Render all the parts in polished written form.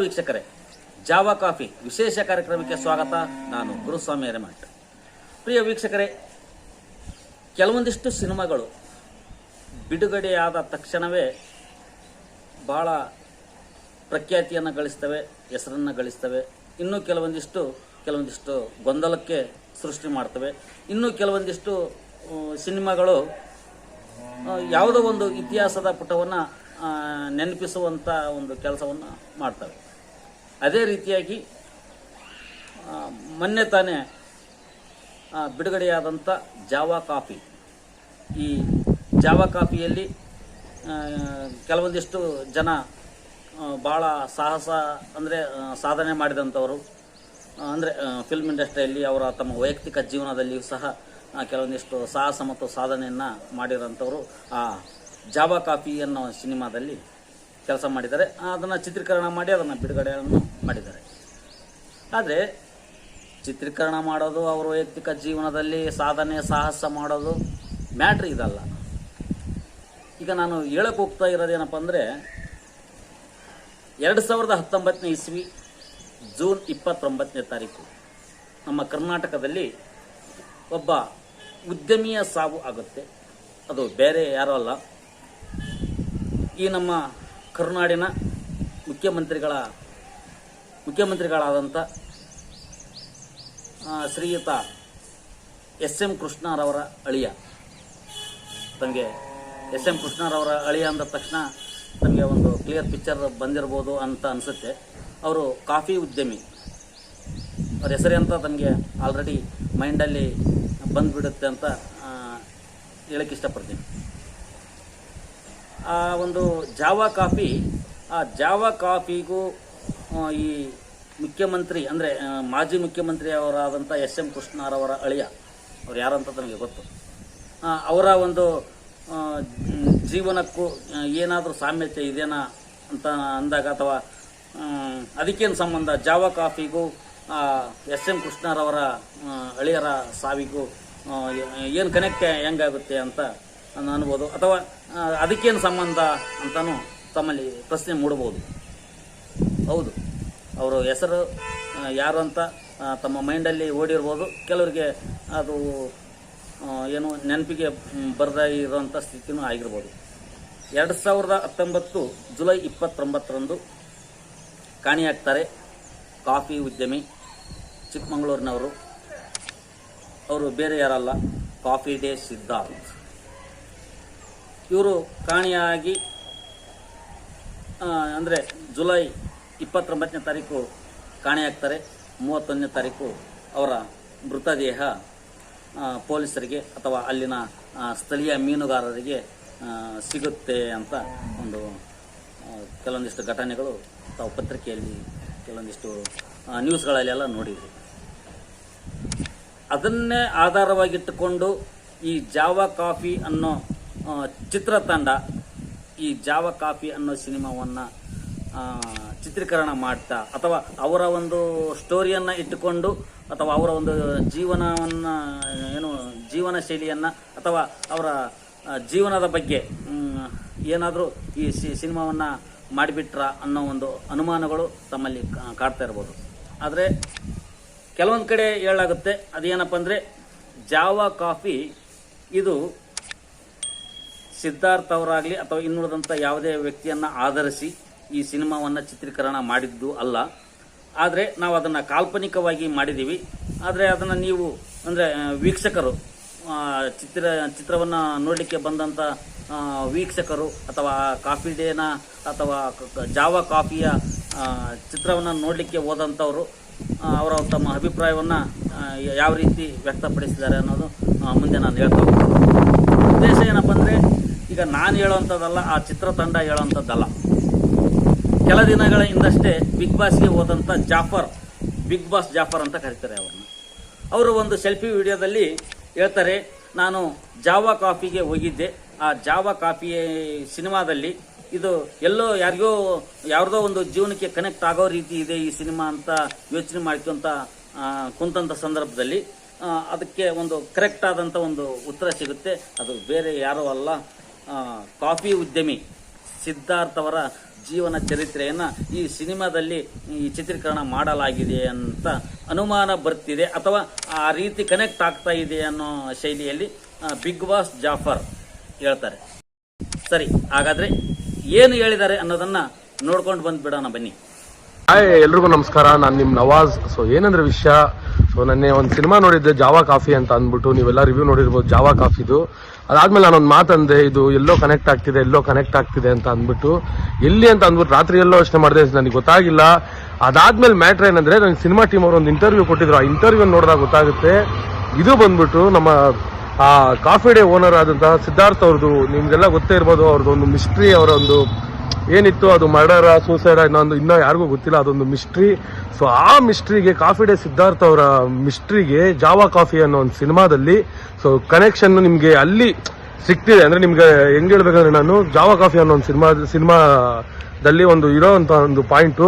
ವೀಕ್ಷಕರೇ, Java coffee ವಿಶೇಷ ಕಾರ್ಯಕ್ರಮಕ್ಕೆ ಸ್ವಾಗತ. ನಾನು ಗುರುಸ್ವಾಮಿ ಹಿರೇಮಠ್. ಪ್ರಿಯ ವೀಕ್ಷಕರೇ, ಕೆಲವೊಂದಿಷ್ಟು ಸಿನಿಮಾಗಳು ಬಿಡುಗಡೆಯಾದ ತಕ್ಷಣವೇ ಬಹಳ ಪ್ರಖ್ಯಾತಿಯನ್ನು ಗಳಿಸ್ತವೆ, ಹೆಸರನ್ನು ಗಳಿಸ್ತವೆ. ಇನ್ನೂ ಕೆಲವೊಂದಿಷ್ಟು ಗೊಂದಲಕ್ಕೆ ಸೃಷ್ಟಿ ಮಾಡ್ತವೆ. ಇನ್ನೂ ಕೆಲವೊಂದಿಷ್ಟು ಸಿನಿಮಾಗಳು ಯಾವುದೋ ಒಂದು ಇತಿಹಾಸದ ಪುಟವನ್ನು ನೆನಪಿಸುವಂಥ ಒಂದು ಕೆಲಸವನ್ನು ಮಾಡ್ತವೆ. ಅದೇ ರೀತಿಯಾಗಿ ಮೊನ್ನೆ ತಾನೇ ಬಿಡುಗಡೆಯಾದಂಥ ಜಾವಾ ಕಾಫಿ, ಈ ಜಾವಾ ಕಾಫಿಯಲ್ಲಿ ಕೆಲವೊಂದಿಷ್ಟು ಜನ ಭಾಳ ಸಾಧನೆ ಮಾಡಿದಂಥವರು, ಅಂದರೆ ಫಿಲ್ಮ್ ಇಂಡಸ್ಟ್ರಿಯಲ್ಲಿ ಅವರ ತಮ್ಮ ವೈಯಕ್ತಿಕ ಜೀವನದಲ್ಲಿಯೂ ಸಹ ಕೆಲವೊಂದಿಷ್ಟು ಸಾಹಸ ಮತ್ತು ಸಾಧನೆಯನ್ನು ಮಾಡಿರೋಂಥವರು ಆ ಜಾವಾ ಕಾಫಿ ಅನ್ನೋ ಸಿನಿಮಾದಲ್ಲಿ ಕೆಲಸ ಮಾಡಿದ್ದಾರೆ. ಅದನ್ನು ಚಿತ್ರೀಕರಣ ಮಾಡಿ ಅದನ್ನು ಬಿಡುಗಡೆಯನ್ನು ಮಾಡಿದ್ದಾರೆ. ಆದರೆ ಚಿತ್ರೀಕರಣ ಮಾಡೋದು, ಅವರ ವೈಯಕ್ತಿಕ ಜೀವನದಲ್ಲಿ ಸಾಧನೆ ಸಾಹಸ ಮಾಡೋದು ಮ್ಯಾಟ್ರ್ ಇದಲ್ಲ. ಈಗ ನಾನು ಹೇಳಕ್ಕೆ ಹೋಗ್ತಾ ಇರೋದೇನಪ್ಪ ಅಂದರೆ, 2019 ಇಸ್ವಿ ಜೂನ್ 29ನೇ ತಾರೀಕು ನಮ್ಮ ಕರ್ನಾಟಕದಲ್ಲಿ ಒಬ್ಬ ಉದ್ಯಮಿಯ ಸಾವು ಆಗುತ್ತೆ. ಅದು ಬೇರೆ ಯಾರೂ ಅಲ್ಲ, ಈ ನಮ್ಮ ಕರುನಾಡಿನ ಮುಖ್ಯಮಂತ್ರಿಗಳಾದಂಥ ಶ್ರೀಯುತ ಎಸ್.ಎಂ. ಕೃಷ್ಣರವರ ಅಳಿಯ. ತಮಗೆ ಎಸ್.ಎಂ. ಕೃಷ್ಣರವರ ಅಳಿಯ ಅಂದ ತಕ್ಷಣ ತಮಗೆ ಒಂದು ಕ್ಲಿಯರ್ ಪಿಕ್ಚರ್ ಬಂದಿರ್ಬೋದು ಅಂತ ಅನಿಸುತ್ತೆ. ಅವರು ಕಾಫಿ ಉದ್ಯಮಿ. ಅವ್ರ ಹೆಸರೇ ಅಂತ ತಮಗೆ ಆಲ್ರೆಡಿ ಮೈಂಡಲ್ಲಿ ಬಂದುಬಿಡುತ್ತೆ ಅಂತ ಹೇಳಕ್ಕೆ ಇಷ್ಟಪಡ್ತೀನಿ. ಆ ಒಂದು ಜಾವಾ ಕಾಫಿಗೂ ಈ ಮುಖ್ಯಮಂತ್ರಿ ಅಂದರೆ ಮಾಜಿ ಮುಖ್ಯಮಂತ್ರಿ ಅವರಾದಂಥ ಎಸ್.ಎಂ. ಕೃಷ್ಣರವರ ಅಳಿಯ, ಅವ್ರು ಯಾರಂತ ತಮಗೆ ಗೊತ್ತು. ಅವರ ಒಂದು ಜೀವನಕ್ಕೂ ಏನಾದರೂ ಸಾಮ್ಯತೆ ಇದೆಯಾ ಅಂತ ಅಂದಾಗ, ಅಥವಾ ಅದಕ್ಕೇನು ಸಂಬಂಧ, ಜಾವಾ ಕಾಫಿಗೂ ಎಸ್.ಎಂ. ಕೃಷ್ಣರವರ ಅಳಿಯರ ಸಾವಿಗೂ ಏನು ಕನೆಕ್ಟ್ ಹೆಂಗಾಗುತ್ತೆ ಅಂತ ಅನ್ಬೋದು, ಅಥವಾ ಅದಕ್ಕೇನು ಸಂಬಂಧ ಅಂತಲೂ ತಮ್ಮಲ್ಲಿ ಪ್ರಶ್ನೆ ಮೂಡಬಹುದು. ಹೌದು, ಅವರು ಹೆಸರು ಯಾರು ಅಂತ ತಮ್ಮ ಮೈಂಡಲ್ಲಿ ಓಡಿರ್ಬೋದು. ಕೆಲವರಿಗೆ ಅದು ಏನು ನೆನಪಿಗೆ ಬರದೇ ಇರೋಂಥ ಸ್ಥಿತಿನೂ ಆಗಿರ್ಬೋದು. 2019 ಜುಲೈ 29ರಂದು ಕಾಣೆಯಾಗ್ತಾರೆ ಕಾಫಿ ಉದ್ಯಮಿ, ಚಿಕ್ಕಮಗಳೂರಿನವರು. ಅವರು ಬೇರೆ ಯಾರಲ್ಲ, ಕಾಫಿ ಡೇ ಸಿದ್ಧಾರ್ಥ್. ಇವರು ಕಾಣೆಯಾಗಿ ಅಂದರೆ ಜುಲೈ 29ನೇ ತಾರೀಕು ಕಾಣೆಯಾಗ್ತಾರೆ. 31ನೇ ತಾರೀಕು ಅವರ ಮೃತದೇಹ ಪೊಲೀಸರಿಗೆ ಅಥವಾ ಅಲ್ಲಿನ ಸ್ಥಳೀಯ ಮೀನುಗಾರರಿಗೆ ಸಿಗುತ್ತೆ ಅಂತ ಒಂದು ಕೆಲವೊಂದಿಷ್ಟು ಘಟನೆಗಳು ತಾವು ಪತ್ರಿಕೆಯಲ್ಲಿ ಕೆಲವೊಂದಿಷ್ಟು ನ್ಯೂಸ್ಗಳಲ್ಲೆಲ್ಲ ನೋಡಿದ್ರಿ. ಅದನ್ನೇ ಆಧಾರವಾಗಿಟ್ಟುಕೊಂಡು ಈ ಜಾವಾ ಕಾಫಿ ಅನ್ನೋ ಚಿತ್ರತಂಡ ಈ ಜಾವಾ ಕಾಫಿ ಅನ್ನೋ ಸಿನಿಮಾವನ್ನು ಚಿತ್ರೀಕರಣ ಮಾಡ್ತಾ, ಅಥವಾ ಅವರ ಒಂದು ಸ್ಟೋರಿಯನ್ನು ಇಟ್ಟುಕೊಂಡು, ಅಥವಾ ಅವರ ಒಂದು ಜೀವನ ಶೈಲಿಯನ್ನು, ಅಥವಾ ಅವರ ಜೀವನದ ಬಗ್ಗೆ ಏನಾದರೂ ಈ ಸಿನಿಮಾವನ್ನು ಮಾಡಿಬಿಟ್ರ ಅನ್ನೋ ಒಂದು ಅನುಮಾನಗಳು ತಮ್ಮಲ್ಲಿ ಕಾಡ್ತಾ ಇರ್ಬೋದು. ಆದರೆ ಕೆಲವೊಂದು ಕಡೆ ಹೇಳಲಾಗುತ್ತೆ, ಅದೇನಪ್ಪ ಅಂದರೆ ಜಾವಾ ಕಾಫಿ ಇದು ಸಿದ್ಧಾರ್ಥ್ ಅವರಾಗಲಿ ಅಥವಾ ಇನ್ನುಳಿದಂಥ ಯಾವುದೇ ವ್ಯಕ್ತಿಯನ್ನು ಆಧರಿಸಿ ಈ ಸಿನಿಮಾವನ್ನು ಚಿತ್ರೀಕರಣ ಮಾಡಿದ್ದು ಅಲ್ಲ. ಆದರೆ ನಾವು ಅದನ್ನು ಕಾಲ್ಪನಿಕವಾಗಿ ಮಾಡಿದ್ದೀವಿ. ಆದರೆ ಅದನ್ನು ನೀವು ಅಂದರೆ ವೀಕ್ಷಕರು, ಚಿತ್ರವನ್ನು ನೋಡಲಿಕ್ಕೆ ಬಂದಂಥ ವೀಕ್ಷಕರು, ಅಥವಾ ಕಾಫಿ ಡೇನ ಅಥವಾ ಜಾವಾ ಕಾಫಿಯ ಚಿತ್ರವನ್ನು ನೋಡಲಿಕ್ಕೆ ಹೋದಂಥವರು ಅವರ ತಮ್ಮ ಅಭಿಪ್ರಾಯವನ್ನು ಯಾವ ರೀತಿ ವ್ಯಕ್ತಪಡಿಸಿದ್ದಾರೆ ಅನ್ನೋದು ಮುಂದೆ ನಾನು ಹೇಳ್ತಾ ಹೋಗ್ತೀನಿ. ಉದ್ದೇಶ ಏನಪ್ಪ ಅಂದರೆ, ಈಗ ನಾನು ಹೇಳೋವಂಥದ್ದಲ್ಲ, ಆ ಚಿತ್ರತಂಡ ಹೇಳೋವಂಥದ್ದಲ್ಲ. ಕೆಲ ದಿನಗಳ ಹಿಂದಷ್ಟೇ ಬಿಗ್ ಬಾಸ್ಗೆ ಹೋದಂಥ ಬಿಗ್ ಬಾಸ್ ಜಾಫರ್ ಅಂತ ಕರೀತಾರೆ ಅವ್ರನ್ನ. ಅವರು ಒಂದು ಸೆಲ್ಫಿ ವಿಡಿಯೋದಲ್ಲಿ ಹೇಳ್ತಾರೆ, ನಾನು ಜಾವಾ ಕಾಫಿಗೆ ಹೋಗಿದ್ದೆ. ಆ ಜಾವಾ ಕಾಫಿ ಸಿನಿಮಾದಲ್ಲಿ ಇದು ಎಲ್ಲೋ ಯಾರ್ದೋ ಒಂದು ಜೀವನಕ್ಕೆ ಕನೆಕ್ಟ್ ಆಗೋ ರೀತಿ ಇದೆ ಈ ಸಿನಿಮಾ ಅಂತ ಯೋಚನೆ ಮಾಡ್ಕೊಂತ ಕುಂತಂಥ ಸಂದರ್ಭದಲ್ಲಿ ಅದಕ್ಕೆ ಒಂದು ಕರೆಕ್ಟ್ ಆದಂಥ ಒಂದು ಉತ್ತರ ಸಿಗುತ್ತೆ. ಅದು ಬೇರೆ ಯಾರೂ ಅಲ್ಲ, ಕಾಫಿ ಉದ್ಯಮಿ ಸಿದ್ಧಾರ್ಥ್ ಅವರ ಜೀವನ ಚರಿತ್ರೆಯನ್ನು ಈ ಸಿನಿಮಾದಲ್ಲಿ ಈ ಚಿತ್ರೀಕರಣ ಮಾಡಲಾಗಿದೆ ಅಂತ ಅನುಮಾನ ಬರ್ತಿದೆ, ಅಥವಾ ಆ ರೀತಿ ಕನೆಕ್ಟ್ ಆಗ್ತಾ ಇದೆ ಅನ್ನೋ ಶೈಲಿಯಲ್ಲಿ ಬಿಗ್ ಬಾಸ್ ಜಾಫರ್ ಹೇಳ್ತಾರೆ. ಸರಿ, ಹಾಗಾದ್ರೆ ಏನು ಹೇಳಿದ್ದಾರೆ ಅನ್ನೋದನ್ನ ನೋಡ್ಕೊಂಡು ಬಂದ್ಬಿಡೋಣ ಬನ್ನಿ. ಹಾಯ್, ಎಲ್ರಿಗೂ ನಮಸ್ಕಾರ. ನಾನು ನಿಮ್ಮ ನವಾಜ್. ಸೊ ಏನಂದ್ರೆ ವಿಷಯ, ಸೊ ನೆನ್ನೆ ಒಂದು ಸಿನಿಮಾ ನೋಡಿದ್ದೆ ಜಾವಾ ಕಾಫಿ ಅಂತ ಅಂದ್ಬಿಟ್ಟು, ನೀವೆಲ್ಲ ರಿವ್ಯೂ ನೋಡಿರ್ಬೋದು ಜಾವಾ ಕಾಫಿದು. ಅದಾದ್ಮೇಲೆ ನಾನೊಂದು ಮಾತಂದೆ, ಇದು ಎಲ್ಲೋ ಕನೆಕ್ಟ್ ಆಗ್ತಿದೆ ಅಂತ ಅಂದ್ಬಿಟ್ಟು, ಎಲ್ಲಿ ಅಂತ ಅಂದ್ಬಿಟ್ಟು ರಾತ್ರಿ ಎಲ್ಲೋ ಯೋಚನೆ ಮಾಡಿದೆ, ನನಗೆ ಗೊತ್ತಾಗಿಲ್ಲ. ಅದಾದ್ಮೇಲೆ ಮ್ಯಾಟ್ರ್ ಏನಂದ್ರೆ, ನನಗೆ ಸಿನಿಮಾ ಟೀಮ್ ಅವರು ಒಂದು ಇಂಟರ್ವ್ಯೂ ಕೊಟ್ಟಿದ್ರು. ಆ ಇಂಟರ್ವ್ಯೂ ನೋಡಿದಾಗ ಗೊತ್ತಾಗುತ್ತೆ, ಇದು ಬಂದ್ಬಿಟ್ಟು ನಮ್ಮ ಕಾಫಿ ಡೇ ಓನರ್ ಆದಂತಹ ಸಿದ್ಧಾರ್ಥ್ ಅವ್ರದ್ದು. ನಿಮ್ಗೆಲ್ಲ ಗೊತ್ತೇ ಇರ್ಬೋದು, ಅವ್ರದ್ದು ಒಂದು ಮಿಸ್ಟ್ರಿ, ಅವರ ಒಂದು ಏನಿತ್ತು ಅದು ಮರ್ಡರ ಸೂಸೈಡ್ ಇನ್ನೂ ಯಾರಿಗೂ ಗೊತ್ತಿಲ್ಲ, ಅದೊಂದು ಮಿಸ್ಟ್ರಿ. ಸೊ ಆ ಮಿಸ್ಟ್ರಿಗೆ, ಕಾಫಿ ಡೇ ಸಿದ್ಧಾರ್ಥ್ ಅವರ ಮಿಸ್ಟ್ರಿಗೆ ಜಾವಾ ಕಾಫಿ ಅನ್ನೋ ಒಂದು ಸಿನಿಮಾದಲ್ಲಿ ಸೊ ಕನೆಕ್ಷನ್ ನಿಮ್ಗೆ ಅಲ್ಲಿ ಸಿಕ್ತಿದೆ. ಅಂದ್ರೆ ನಿಮ್ಗೆ ಹೆಂಗ್ ಹೇಳ್ಬೇಕಂದ್ರೆ, ನಾನು ಜಾವಾ ಕಾಫಿ ಅನ್ನೋ ಒಂದು ಸಿನಿಮಾದಲ್ಲಿ ಒಂದು ಇರೋ ಅಂತ ಒಂದು ಪಾಯಿಂಟು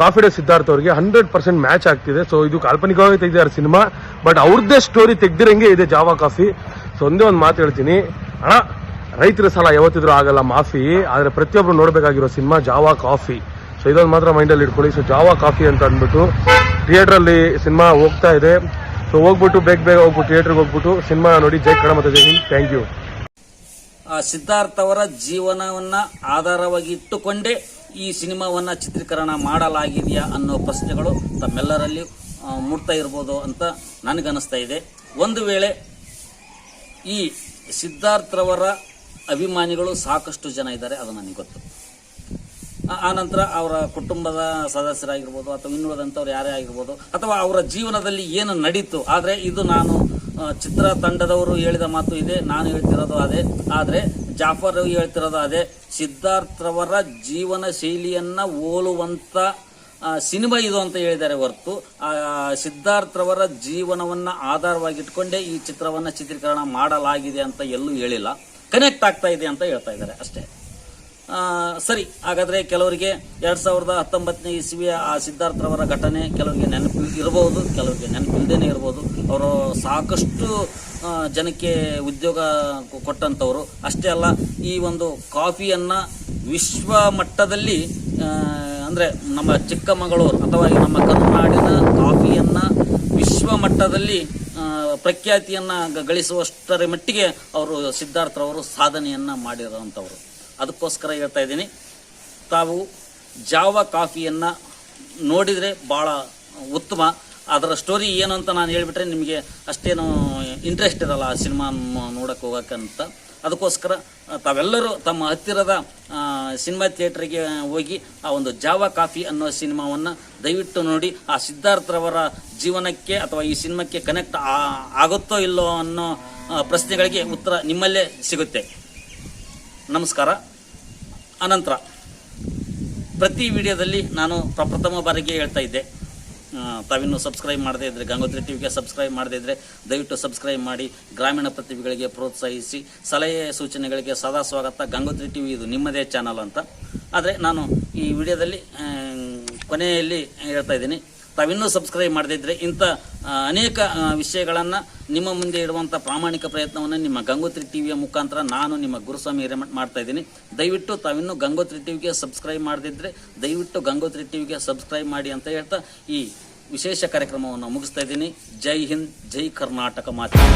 ಕಾಫಿ ಡೇ ಸಿದ್ಧಾರ್ಥ್ ಅವ್ರಿಗೆ 100% ಮ್ಯಾಚ್ ಆಗ್ತಿದೆ. ಸೊ ಇದು ಕಾಲ್ಪನಿಕವಾಗಿ ತೆಗೆದಿದ್ದಾರೆ ಸಿನಿಮಾ, ಬಟ್ ಅವ್ರದ್ದೇ ಸ್ಟೋರಿ ತೆಗ್ದಿರಂಗೆ ಇದೆ ಜಾವಾ ಕಾಫಿ. ಸೊ ಒಂದೇ ಒಂದು ಮಾತು ಹೇಳ್ತೀನಿ ಅಣ್ಣ, ರೈತರ ಸಾಲ ಯಾವತ್ತಿದ್ರು ಆಗಲ್ಲ ಮಾಫಿ, ಆದ್ರೆ ಪ್ರತಿಯೊಬ್ರು ನೋಡ್ಬೇಕಾಗಿರೋ ಸಿನಿಮಾ ಜಾವಾ ಕಾಫಿ. ಸೊ ಇದೊಂದು ಮಾತ್ರ ಮೈಂಡಲ್ಲಿ ಇಟ್ಕೊಳ್ಳಿ. ಸೊ ಜಾವಾ ಕಾಫಿ ಅಂತ ಅಂದ್ಬಿಟ್ಟು ಥಿಯೇಟರ್ ಅಲ್ಲಿ ಸಿನಿಮಾ ಹೋಗ್ತಾ ಇದೆ. ಸೊ ಹೋಗ್ಬಿಟ್ಟು ಬೇಗ ಹೋಗ್ಬಿಟ್ಟು ಥಿಯೇಟರ್ಗೆ ಹೋಗ್ಬಿಟ್ಟು ಸಿನಿಮಾ ನೋಡಿ. ಜೈ ಕನ್ನಡ ಮತ್ತು ಜೈ ಹಿಂದ್. Thank you. ಸಿದ್ಧಾರ್ಥ್ ಅವರ ಜೀವನವನ್ನ ಆಧಾರವಾಗಿ ಇಟ್ಟುಕೊಂಡೇ ಈ ಸಿನಿಮಾವನ್ನ ಚಿತ್ರೀಕರಣ ಮಾಡಲಾಗಿದೆಯಾ ಅನ್ನೋ ಪ್ರಶ್ನೆಗಳು ತಮ್ಮೆಲ್ಲರಲ್ಲಿ ಮೂಡ್ತಾ ಇರ್ಬೋದು ಅಂತ ನನಗನ್ನಿಸ್ತಾ ಇದೆ. ಒಂದು ವೇಳೆ ಈ ಸಿದ್ಧಾರ್ಥ್ರವರ ಅಭಿಮಾನಿಗಳು ಸಾಕಷ್ಟು ಜನ ಇದ್ದಾರೆ, ಅದು ನನಗೆ ಗೊತ್ತು. ಆನಂತರ ಅವರ ಕುಟುಂಬದ ಸದಸ್ಯರಾಗಿರ್ಬೋದು ಅಥವಾ ಇನ್ನುಳಿದಂಥವ್ರು ಯಾರೇ ಆಗಿರ್ಬೋದು, ಅಥವಾ ಅವರ ಜೀವನದಲ್ಲಿ ಏನು ನಡೀತು. ಆದರೆ ಇದು ನಾನು ಚಿತ್ರ ತಂಡದವರು ಹೇಳಿದ ಮಾತು ಇದೆ, ನಾನು ಹೇಳ್ತಿರೋದು ಅದೇ. ಆದರೆ ಜಾಫರ್ ಹೇಳ್ತಿರೋದು ಅದೇ. ಸಿದ್ಧಾರ್ಥ್ರವರ ಜೀವನ ಶೈಲಿಯನ್ನ ಹೋಲುವಂತ ಸಿನಿಮಾ ಇದು ಅಂತ ಹೇಳಿದ್ದಾರೆ ಹೊರತು ಸಿದ್ಧಾರ್ಥ್ರವರ ಜೀವನವನ್ನ ಆಧಾರವಾಗಿಟ್ಕೊಂಡೇ ಈ ಚಿತ್ರವನ್ನ ಚಿತ್ರೀಕರಣ ಮಾಡಲಾಗಿದೆ ಅಂತ ಎಲ್ಲೂ ಹೇಳಿಲ್ಲ. ಕನೆಕ್ಟ್ ಆಗ್ತಾ ಇದೆ ಅಂತ ಹೇಳ್ತಾ ಇದ್ದಾರೆ ಅಷ್ಟೇ. ಸರಿ, ಹಾಗಾದ್ರೆ ಕೆಲವರಿಗೆ 2019ನೇ ಇಸ್ವಿಯ ಆ ಸಿದ್ಧಾರ್ಥ್ರವರ ಘಟನೆ ಕೆಲವರಿಗೆ ನೆನಪು ಇರಬಹುದು, ಕೆಲವರಿಗೆ ನೆನಪಿಲ್ಲದೇನೆ ಇರಬಹುದು. ಅವರು ಸಾಕಷ್ಟು ಜನಕ್ಕೆ ಉದ್ಯೋಗ ಕೊಟ್ಟಂತವರು. ಅಷ್ಟೇ ಅಲ್ಲ, ಈ ಒಂದು ಕಾಫಿಯನ್ನ ವಿಶ್ವ ಮಟ್ಟದಲ್ಲಿ ಅಂದ್ರೆ ನಮ್ಮ ಚಿಕ್ಕಮಗಳೂರು ಅಥವಾ ನಮ್ಮ ಕರುನಾಡಿನ ಕಾಫಿಯನ್ನ ವಿಶ್ವ ಮಟ್ಟದಲ್ಲಿ ಪ್ರಖ್ಯಾತಿಯನ್ನ ಗಳಿಸುವಷ್ಟರ ಮಟ್ಟಿಗೆ ಅವರು ಸಿದ್ಧಾರ್ಥ್ರವರು ಸಾಧನೆಯನ್ನ ಮಾಡಿರುವಂಥವ್ರು. ಅದಕ್ಕೋಸ್ಕರ ಹೇಳ್ತಾ ಇದ್ದೀನಿ, ತಾವು ಜಾವಾ ಕಾಫಿಯನ್ನ ನೋಡಿದರೆ ಭಾಳ ಉತ್ತಮ. ಅದರ ಸ್ಟೋರಿ ಏನು ಅಂತ ನಾನು ಹೇಳಿಬಿಟ್ರೆ ನಿಮಗೆ ಅಷ್ಟೇನು ಇಂಟ್ರೆಸ್ಟ್ ಇರಲ್ಲ ಆ ಸಿನಿಮಾ ನೋಡಕ್ಕೆ ಹೋಗೋಕ್ಕಂತ. ಅದಕ್ಕೋಸ್ಕರ ತಾವೆಲ್ಲರೂ ತಮ್ಮ ಹತ್ತಿರದ ಸಿನಿಮಾ ಥಿಯೇಟ್ರಿಗೆ ಹೋಗಿ ಆ ಒಂದು ಜಾವಾ ಕಾಫಿ ಅನ್ನೋ ಸಿನಿಮಾವನ್ನು ದಯವಿಟ್ಟು ನೋಡಿ. ಆ ಸಿದ್ಧಾರ್ಥ್ರವರ ಜೀವನಕ್ಕೆ ಅಥವಾ ಈ ಸಿನಿಮಾಕ್ಕೆ ಕನೆಕ್ಟ್ ಆಗುತ್ತೋ ಇಲ್ಲೋ ಅನ್ನೋ ಪ್ರಶ್ನೆಗಳಿಗೆ ಉತ್ತರ ನಿಮ್ಮಲ್ಲೇ ಸಿಗುತ್ತೆ. ನಮಸ್ಕಾರ. ಅನಂತರ ಪ್ರತಿ ವಿಡಿಯೋದಲ್ಲಿ ನಾನು ಪ್ರಪ್ರಥಮ ಬಾರಿಗೆ ಹೇಳ್ತಾ ಇದ್ದೆ, ತಾವಿನ್ನೂ ಸಬ್ಸ್ಕ್ರೈಬ್ ಮಾಡದೇ ಇದ್ದರೆ, ಗಂಗೋತ್ರಿ ಟಿವಿಗೆ ಸಬ್ಸ್ಕ್ರೈಬ್ ಮಾಡದೇ ಇದ್ದರೆ ದಯವಿಟ್ಟು ಸಬ್ಸ್ಕ್ರೈಬ್ ಮಾಡಿ. ಗ್ರಾಮೀಣ ಪ್ರತಿಭೆಗಳಿಗೆ ಪ್ರೋತ್ಸಾಹಿಸಿ, ಸಲಹೆ ಸೂಚನೆಗಳಿಗೆ ಸದಾ ಸ್ವಾಗತ. ಗಂಗೋತ್ರಿ ಟಿವಿ ಇದು ನಿಮ್ಮದೇ ಚಾನಲ್ ಅಂತ. ಆದರೆ ನಾನು ಈ ವಿಡಿಯೋದಲ್ಲಿ ಕೊನೆಯಲ್ಲಿ ಹೇಳ್ತಾ ಇದ್ದೀನಿ, ತಾವಿನ್ನೂ ಸಬ್ಸ್ಕ್ರೈಬ್ ಮಾಡದೇ ಇದ್ದರೆ ಇಂಥ ಅನೇಕ ವಿಷಯಗಳನ್ನು ನಿಮ್ಮ ಮುಂದೆ ಇಡುವಂಥ ಪ್ರಾಮಾಣಿಕ ಪ್ರಯತ್ನವನ್ನು ನಿಮ್ಮ ಗಂಗೋತ್ರಿ ಟಿವಿಯ ಮುಖಾಂತರ ನಾನು ನಿಮ್ಮ ಗುರುಸ್ವಾಮಿ ಹಿರೇಮಠ್ ಮಾಡ್ತಾ ಇದ್ದೀನಿ. ದಯವಿಟ್ಟು ತಾವಿನ್ನೂ ಗಂಗೋತ್ರಿ ಟಿವಿಗೆ ಸಬ್ಸ್ಕ್ರೈಬ್ ಮಾಡದಿದ್ದರೆ ದಯವಿಟ್ಟು ಗಂಗೋತ್ರಿ ಟಿವಿಗೆ ಸಬ್ಸ್ಕ್ರೈಬ್ ಮಾಡಿ ಅಂತ ಹೇಳ್ತಾ ಈ ವಿಶೇಷ ಕಾರ್ಯಕ್ರಮವನ್ನು ಮುಗಿಸ್ತಾ ಇದ್ದೀನಿ. ಜೈ ಹಿಂದ್, ಜೈ ಕರ್ನಾಟಕ ಮಾತೆ.